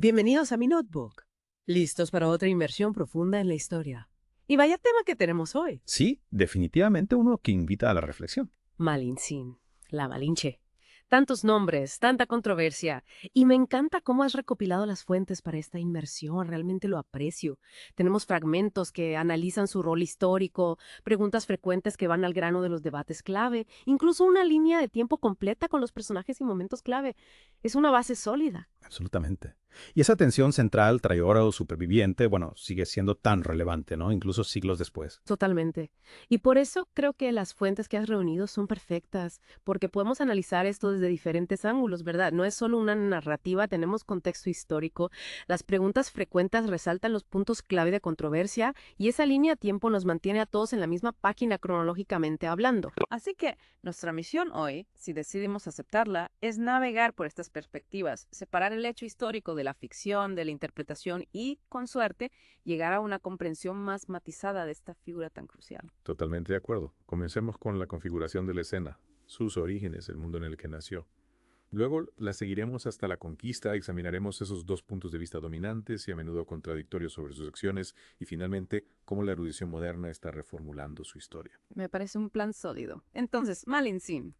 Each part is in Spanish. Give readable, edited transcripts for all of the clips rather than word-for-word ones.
Bienvenidos a mi notebook. ¿Listos para otra inmersión profunda en la historia? Y vaya tema que tenemos hoy. Sí, definitivamente uno que invita a la reflexión. Malintzin, la Malinche. Tantos nombres, tanta controversia. Y me encanta cómo has recopilado las fuentes para esta inmersión. Realmente lo aprecio. Tenemos fragmentos que analizan su rol histórico, preguntas frecuentes que van al grano de los debates clave, incluso una línea de tiempo completa con los personajes y momentos clave. Es una base sólida. Absolutamente. Y esa tensión central, traidora o superviviente, bueno, sigue siendo tan relevante, ¿no? Incluso siglos después. Totalmente. Y por eso creo que las fuentes que has reunido son perfectas, porque podemos analizar esto desde diferentes ángulos, ¿verdad? No es solo una narrativa, tenemos contexto histórico, las preguntas frecuentes resaltan los puntos clave de controversia y esa línea de tiempo nos mantiene a todos en la misma página cronológicamente hablando. Así que nuestra misión hoy, si decidimos aceptarla, es navegar por estas perspectivas, separar el hecho histórico de la ficción, de la interpretación y, con suerte, llegar a una comprensión más matizada de esta figura tan crucial. Totalmente de acuerdo. Comencemos con la configuración de la escena, sus orígenes, el mundo en el que nació. Luego la seguiremos hasta la conquista, examinaremos esos dos puntos de vista dominantes y a menudo contradictorios sobre sus acciones y finalmente cómo la erudición moderna está reformulando su historia. Me parece un plan sólido. Entonces, Malintzin.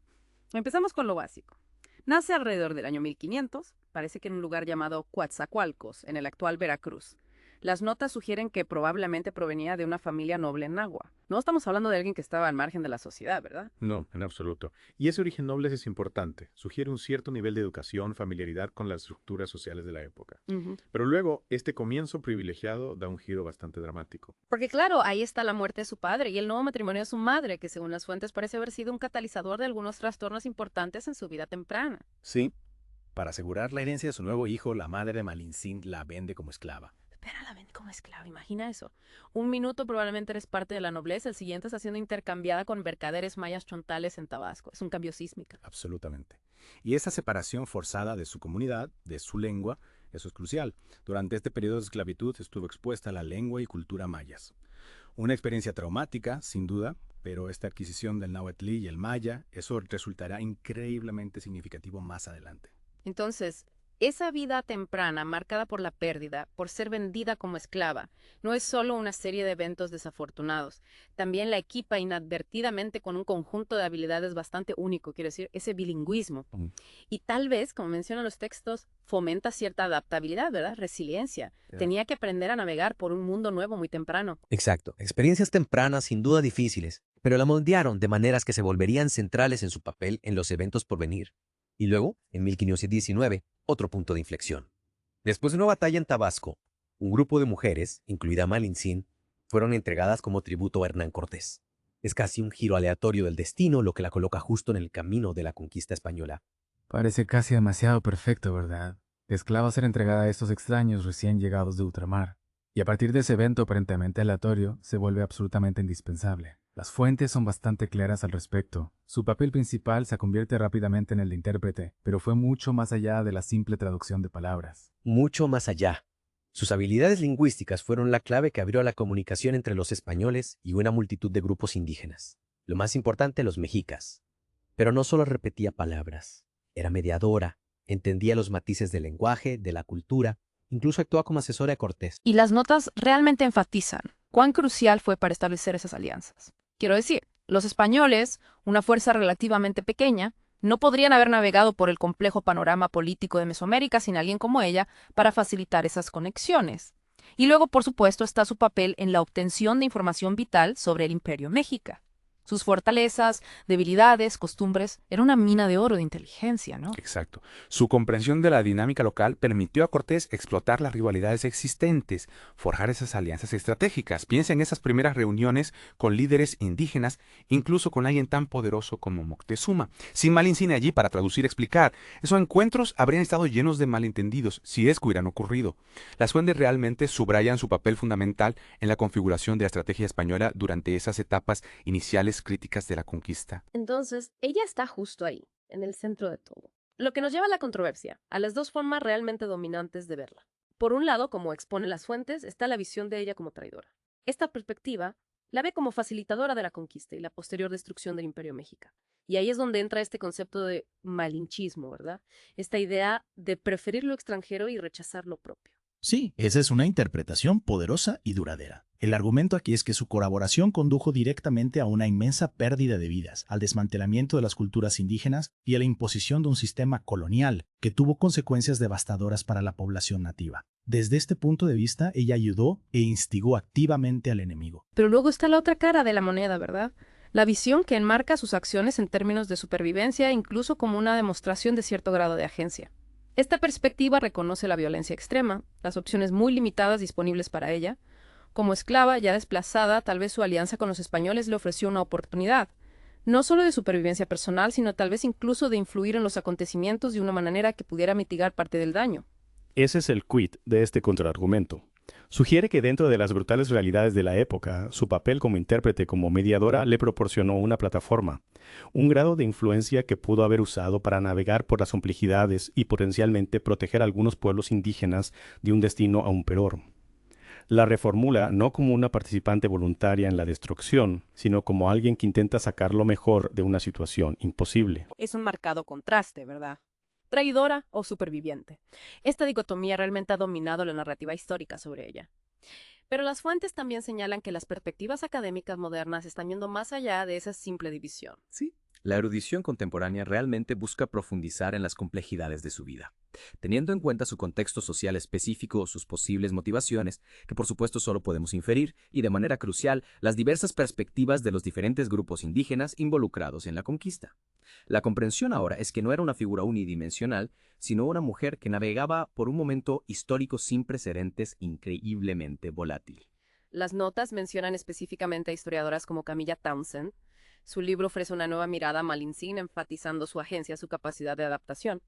Empezamos con lo básico. Nace alrededor del año 1500, parece que en un lugar llamado Coatzacoalcos, en el actual Veracruz. Las notas sugieren que probablemente provenía de una familia noble en Nahua. No estamos hablando de alguien que estaba al margen de la sociedad, ¿verdad? No, en absoluto. Y ese origen noble es importante. Sugiere un cierto nivel de educación, familiaridad con las estructuras sociales de la época. Pero luego, este comienzo privilegiado da un giro bastante dramático. Porque claro, ahí está la muerte de su padre y el nuevo matrimonio de su madre, que según las fuentes parece haber sido un catalizador de algunos trastornos importantes en su vida temprana. Sí, para asegurar la herencia de su nuevo hijo, la madre de Malintzin la vende como esclava. Espera, la ven como esclava, imagina eso. Un minuto probablemente eres parte de la nobleza, el siguiente está siendo intercambiada con mercaderes mayas chontales en Tabasco. Es un cambio sísmico. Absolutamente. Y esa separación forzada de su comunidad, de su lengua, eso es crucial. Durante este periodo de esclavitud estuvo expuesta a la lengua y cultura mayas. Una experiencia traumática, sin duda, pero esta adquisición del náhuatl y el maya, eso resultará increíblemente significativo más adelante. Entonces, esa vida temprana marcada por la pérdida, por ser vendida como esclava, no es solo una serie de eventos desafortunados. También la equipa inadvertidamente con un conjunto de habilidades bastante único, quiero decir, ese bilingüismo. Y tal vez, como mencionan los textos, fomenta cierta adaptabilidad, ¿verdad? Resiliencia. Tenía que aprender a navegar por un mundo nuevo muy temprano. Exacto. Experiencias tempranas, sin duda difíciles, pero la moldearon de maneras que se volverían centrales en su papel en los eventos por venir. Y luego, en 1519, otro punto de inflexión. Después de una batalla en Tabasco, un grupo de mujeres, incluida Malintzin, fueron entregadas como tributo a Hernán Cortés. Es casi un giro aleatorio del destino lo que la coloca justo en el camino de la conquista española. Parece casi demasiado perfecto, ¿verdad? De esclava ser entregada a estos extraños recién llegados de ultramar. Y a partir de ese evento aparentemente aleatorio, se vuelve absolutamente indispensable. Las fuentes son bastante claras al respecto. Su papel principal se convierte rápidamente en el de intérprete, pero fue mucho más allá de la simple traducción de palabras. Mucho más allá. Sus habilidades lingüísticas fueron la clave que abrió la comunicación entre los españoles y una multitud de grupos indígenas. Lo más importante, los mexicas. Pero no solo repetía palabras. Era mediadora, entendía los matices del lenguaje, de la cultura, incluso actuaba como asesora de Cortés. Y las notas realmente enfatizan cuán crucial fue para establecer esas alianzas. Quiero decir, los españoles, una fuerza relativamente pequeña, no podrían haber navegado por el complejo panorama político de Mesoamérica sin alguien como ella para facilitar esas conexiones. Y luego, por supuesto, está su papel en la obtención de información vital sobre el Imperio México. Sus fortalezas, debilidades, costumbres, era una mina de oro de inteligencia, ¿no? Exacto. Su comprensión de la dinámica local permitió a Cortés explotar las rivalidades existentes, forjar esas alianzas estratégicas. Piensa en esas primeras reuniones con líderes indígenas, incluso con alguien tan poderoso como Moctezuma. Sin Malintzin allí para traducir y explicar, esos encuentros habrían estado llenos de malentendidos, si es que hubieran ocurrido. Las fuentes realmente subrayan su papel fundamental en la configuración de la estrategia española durante esas etapas iniciales críticas de la conquista. Entonces, ella está justo ahí, en el centro de todo. Lo que nos lleva a la controversia, a las dos formas realmente dominantes de verla. Por un lado, como expone las fuentes, está la visión de ella como traidora. Esta perspectiva La ve como facilitadora de la conquista y la posterior destrucción del Imperio Mexica. Y ahí es donde entra este concepto de malinchismo, ¿verdad? Esta idea de preferir lo extranjero y rechazar lo propio. Sí, esa es una interpretación poderosa y duradera. El argumento aquí es que su colaboración condujo directamente a una inmensa pérdida de vidas, al desmantelamiento de las culturas indígenas y a la imposición de un sistema colonial que tuvo consecuencias devastadoras para la población nativa. Desde este punto de vista, ella ayudó e instigó activamente al enemigo. Pero luego está la otra cara de la moneda, ¿verdad? La visión que enmarca sus acciones en términos de supervivencia, incluso como una demostración de cierto grado de agencia. Esta perspectiva reconoce la violencia extrema, las opciones muy limitadas disponibles para ella. Como esclava, ya desplazada, tal vez su alianza con los españoles le ofreció una oportunidad, no solo de supervivencia personal, sino tal vez incluso de influir en los acontecimientos de una manera que pudiera mitigar parte del daño. Ese es el quid de este contraargumento. Sugiere que dentro de las brutales realidades de la época, su papel como intérprete, como mediadora, le proporcionó una plataforma, un grado de influencia que pudo haber usado para navegar por las complejidades y potencialmente proteger a algunos pueblos indígenas de un destino aún peor. La reformula no como una participante voluntaria en la destrucción, sino como alguien que intenta sacar lo mejor de una situación imposible. Es un marcado contraste, ¿verdad? Traidora o superviviente. Esta dicotomía realmente ha dominado la narrativa histórica sobre ella. Pero las fuentes también señalan que las perspectivas académicas modernas están yendo más allá de esa simple división. Sí, la erudición contemporánea realmente busca profundizar en las complejidades de su vida, teniendo en cuenta su contexto social específico o sus posibles motivaciones, que por supuesto solo podemos inferir, y de manera crucial, las diversas perspectivas de los diferentes grupos indígenas involucrados en la conquista. La comprensión ahora es que no era una figura unidimensional, sino una mujer que navegaba por un momento histórico sin precedentes increíblemente volátil. Las notas mencionan específicamente a historiadoras como Camilla Townsend. Su libro ofrece una nueva mirada a Malincín, enfatizando su agencia, su capacidad de adaptación.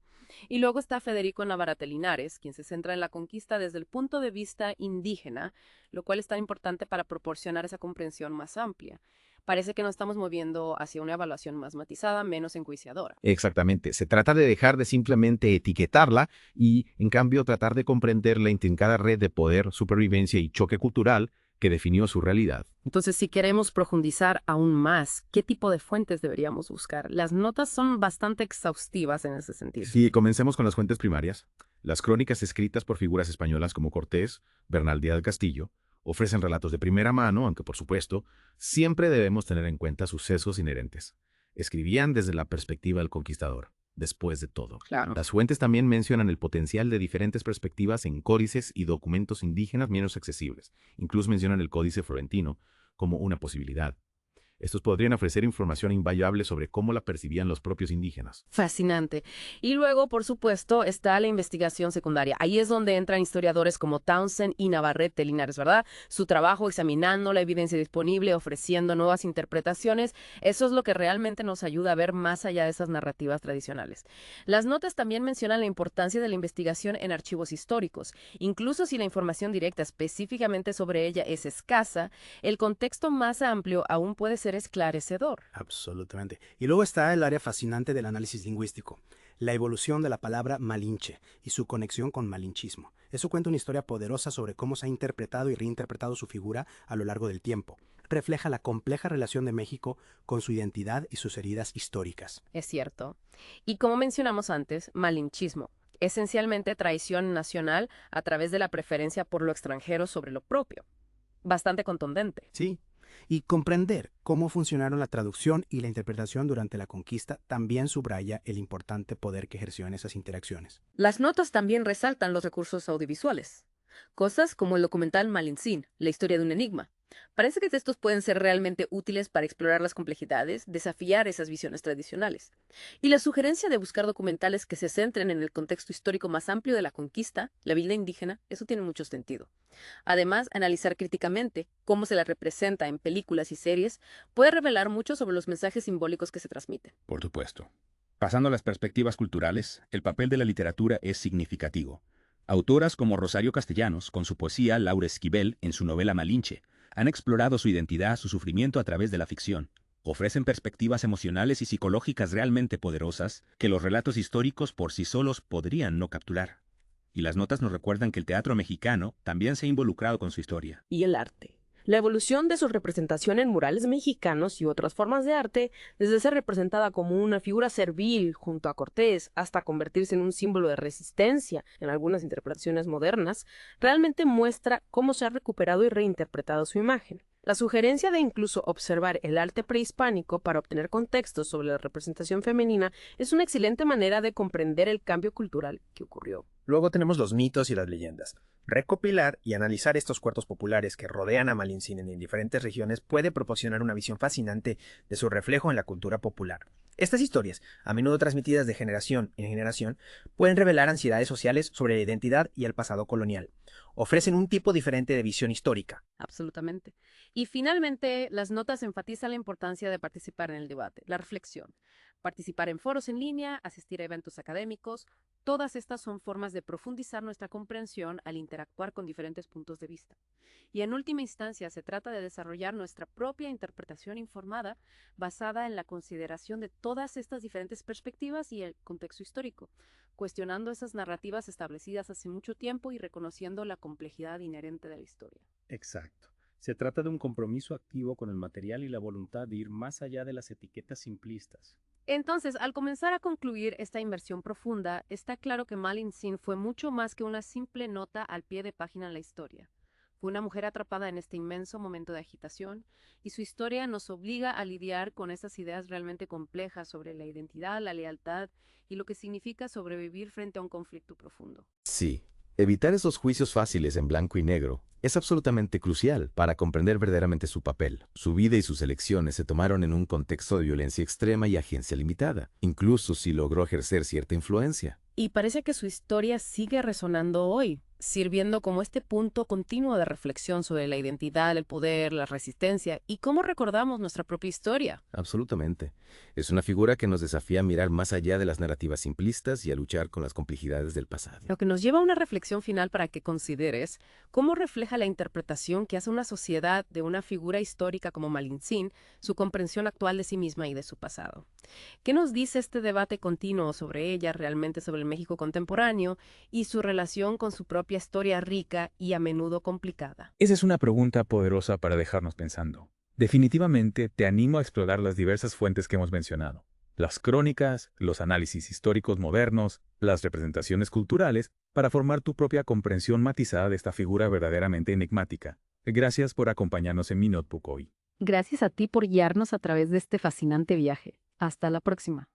Y luego está Federico Navarrete Linares, quien se centra en la conquista desde el punto de vista indígena, lo cual es tan importante para proporcionar esa comprensión más amplia. Parece que nos estamos moviendo hacia una evaluación más matizada, menos enjuiciadora. Exactamente. Se trata de dejar de simplemente etiquetarla y, en cambio, tratar de comprender la intrincada red de poder, supervivencia y choque cultural que definió su realidad. Entonces, si queremos profundizar aún más, ¿qué tipo de fuentes deberíamos buscar? Las notas son bastante exhaustivas en ese sentido. Sí, comencemos con las fuentes primarias. Las crónicas escritas por figuras españolas como Cortés, Bernal Díaz del Castillo, ofrecen relatos de primera mano, aunque por supuesto, siempre debemos tener en cuenta sus sesgos inherentes. Escribían desde la perspectiva del conquistador, después de todo. Claro. Las fuentes también mencionan el potencial de diferentes perspectivas en códices y documentos indígenas menos accesibles. Incluso mencionan el Códice Florentino como una posibilidad. Estos podrían ofrecer información invaluable sobre cómo la percibían los propios indígenas. Fascinante. Y luego, por supuesto, está la investigación secundaria. Ahí es donde entran historiadores como Townsend y Navarrete Linares, ¿verdad? Su trabajo examinando la evidencia disponible, ofreciendo nuevas interpretaciones. Eso es lo que realmente nos ayuda a ver más allá de esas narrativas tradicionales. Las notas también mencionan la importancia de la investigación en archivos históricos. Incluso si la información directa específicamente sobre ella es escasa, el contexto más amplio aún puede ser esclarecedor. Absolutamente. Y luego está el área fascinante del análisis lingüístico, la evolución de la palabra malinche y su conexión con malinchismo. Eso cuenta una historia poderosa sobre cómo se ha interpretado y reinterpretado su figura a lo largo del tiempo. Refleja la compleja relación de México con su identidad y sus heridas históricas. Es cierto. Y como mencionamos antes, malinchismo. Esencialmente traición nacional a través de la preferencia por lo extranjero sobre lo propio. Bastante contundente. Sí. Y comprender cómo funcionaron la traducción y la interpretación durante la conquista también subraya el importante poder que ejerció en esas interacciones. Las notas también resaltan los recursos audiovisuales. Cosas como el documental Malincín, la historia de un enigma. Parece que estos pueden ser realmente útiles para explorar las complejidades, desafiar esas visiones tradicionales. Y la sugerencia de buscar documentales que se centren en el contexto histórico más amplio de la conquista, la vida indígena, eso tiene mucho sentido. Además, analizar críticamente cómo se la representa en películas y series puede revelar mucho sobre los mensajes simbólicos que se transmiten. Por supuesto. Pasando a las perspectivas culturales, el papel de la literatura es significativo. Autoras como Rosario Castellanos, con su poesía Laura Esquivel en su novela Malinche, han explorado su identidad, su sufrimiento a través de la ficción. Ofrecen perspectivas emocionales y psicológicas realmente poderosas que los relatos históricos por sí solos podrían no capturar. Y las notas nos recuerdan que el teatro mexicano también se ha involucrado con su historia. Y el arte. la evolución de su representación en murales mexicanos y otras formas de arte, desde ser representada como una figura servil junto a Cortés hasta convertirse en un símbolo de resistencia en algunas interpretaciones modernas, realmente muestra cómo se ha recuperado y reinterpretado su imagen. La sugerencia de incluso observar el arte prehispánico para obtener contextos sobre la representación femenina es una excelente manera de comprender el cambio cultural que ocurrió. Luego tenemos los mitos y las leyendas. Recopilar y analizar estos cuentos populares que rodean a Malintzin en diferentes regiones puede proporcionar una visión fascinante de su reflejo en la cultura popular. Estas historias, a menudo transmitidas de generación en generación, pueden revelar ansiedades sociales sobre la identidad y el pasado colonial. Ofrecen un tipo diferente de visión histórica. Absolutamente. Y finalmente, las notas enfatizan la importancia de participar en el debate, la reflexión. Participar en foros en línea, asistir a eventos académicos, todas estas son formas de profundizar nuestra comprensión al interactuar con diferentes puntos de vista. Y en última instancia, se trata de desarrollar nuestra propia interpretación informada basada en la consideración de todas estas diferentes perspectivas y el contexto histórico, cuestionando esas narrativas establecidas hace mucho tiempo y reconociendo la complejidad inherente de la historia. Exacto. Se trata de un compromiso activo con el material y la voluntad de ir más allá de las etiquetas simplistas. Entonces, al comenzar a concluir esta inmersión profunda, está claro que Malintzin fue mucho más que una simple nota al pie de página en la historia. Fue una mujer atrapada en este inmenso momento de agitación, y su historia nos obliga a lidiar con esas ideas realmente complejas sobre la identidad, la lealtad y lo que significa sobrevivir frente a un conflicto profundo. Sí, evitar esos juicios fáciles en blanco y negro es absolutamente crucial para comprender verdaderamente su papel. Su vida y sus elecciones se tomaron en un contexto de violencia extrema y agencia limitada, incluso si logró ejercer cierta influencia. Y parece que su historia sigue resonando hoy, sirviendo como este punto continuo de reflexión sobre la identidad, el poder, la resistencia y cómo recordamos nuestra propia historia. Absolutamente. Es una figura que nos desafía a mirar más allá de las narrativas simplistas y a luchar con las complejidades del pasado. Lo que nos lleva a una reflexión final para que consideres cómo refleja la interpretación que hace una sociedad de una figura histórica como Malintzin, su comprensión actual de sí misma y de su pasado. ¿Qué nos dice este debate continuo sobre ella, realmente sobre el México contemporáneo y su relación con su propia historia rica y a menudo complicada? Esa es una pregunta poderosa para dejarnos pensando. Definitivamente te animo a explorar las diversas fuentes que hemos mencionado. Las crónicas, los análisis históricos modernos, las representaciones culturales, para formar tu propia comprensión matizada de esta figura verdaderamente enigmática. Gracias por acompañarnos en mi notebook hoy. Gracias a ti por guiarnos a través de este fascinante viaje. Hasta la próxima.